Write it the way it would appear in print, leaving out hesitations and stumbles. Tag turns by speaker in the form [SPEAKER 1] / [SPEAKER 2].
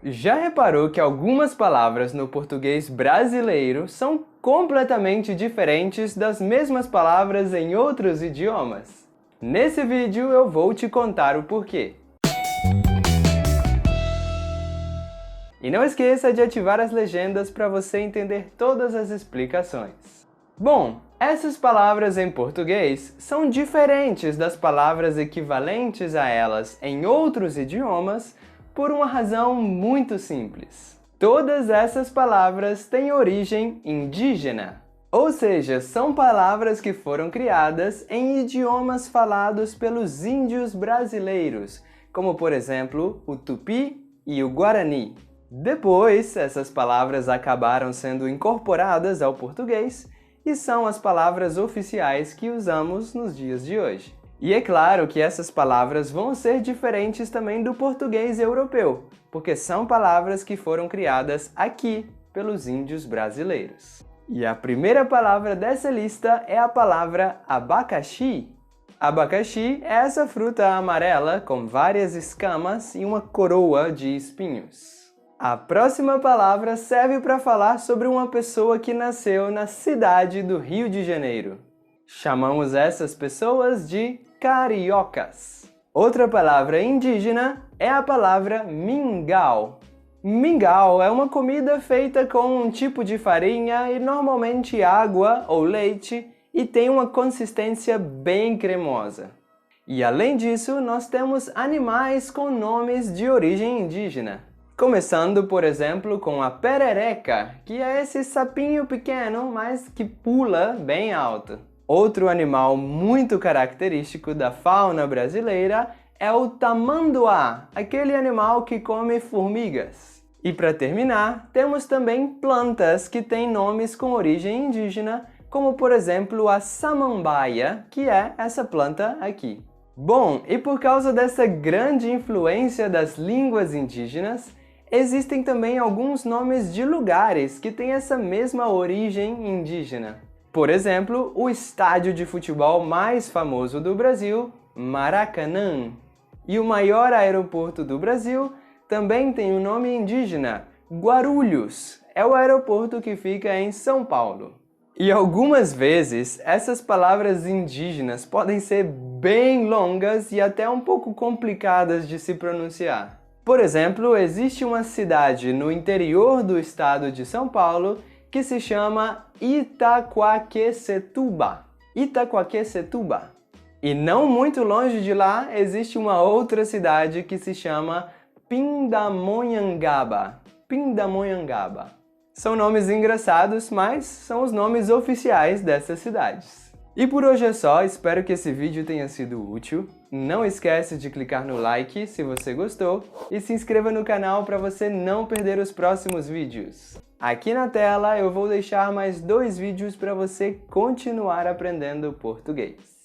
[SPEAKER 1] Já reparou que algumas palavras no português brasileiro são completamente diferentes das mesmas palavras em outros idiomas? Nesse vídeo eu vou te contar o porquê. E não esqueça de ativar as legendas para você entender todas as explicações. Bom, essas palavras em português são diferentes das palavras equivalentes a elas em outros idiomas por uma razão muito simples. Todas essas palavras têm origem indígena, ou seja, são palavras que foram criadas em idiomas falados pelos índios brasileiros, como por exemplo o tupi e o guarani. Depois, essas palavras acabaram sendo incorporadas ao português e são as palavras oficiais que usamos nos dias de hoje. E é claro que essas palavras vão ser diferentes também do português europeu, porque são palavras que foram criadas aqui pelos índios brasileiros. E a primeira palavra dessa lista é a palavra abacaxi. Abacaxi é essa fruta amarela com várias escamas e uma coroa de espinhos. A próxima palavra serve para falar sobre uma pessoa que nasceu na cidade do Rio de Janeiro. Chamamos essas pessoas de cariocas. Outra palavra indígena é a palavra mingau. Mingau é uma comida feita com um tipo de farinha e normalmente água ou leite e tem uma consistência bem cremosa. E além disso, nós temos animais com nomes de origem indígena. Começando, por exemplo, com a perereca, que é esse sapinho pequeno, mas que pula bem alto. Outro animal muito característico da fauna brasileira é o tamanduá, aquele animal que come formigas. E para terminar, temos também plantas que têm nomes com origem indígena, como por exemplo a samambaia, que é essa planta aqui. Bom, e por causa dessa grande influência das línguas indígenas, existem também alguns nomes de lugares que têm essa mesma origem indígena. Por exemplo, o estádio de futebol mais famoso do Brasil, Maracanã. E o maior aeroporto do Brasil também tem um nome indígena, Guarulhos. É o aeroporto que fica em São Paulo. E algumas vezes, essas palavras indígenas podem ser bem longas e até um pouco complicadas de se pronunciar. Por exemplo, existe uma cidade no interior do estado de São Paulo que se chama Itaquaquecetuba. Itaquaquecetuba. E não muito longe de lá existe uma outra cidade que se chama Pindamonhangaba. Pindamonhangaba. São nomes engraçados, mas são os nomes oficiais dessas cidades. E por hoje é só, espero que esse vídeo tenha sido útil. Não esquece de clicar no like se você gostou e se inscreva no canal para você não perder os próximos vídeos. Aqui na tela eu vou deixar mais 2 vídeos para você continuar aprendendo português.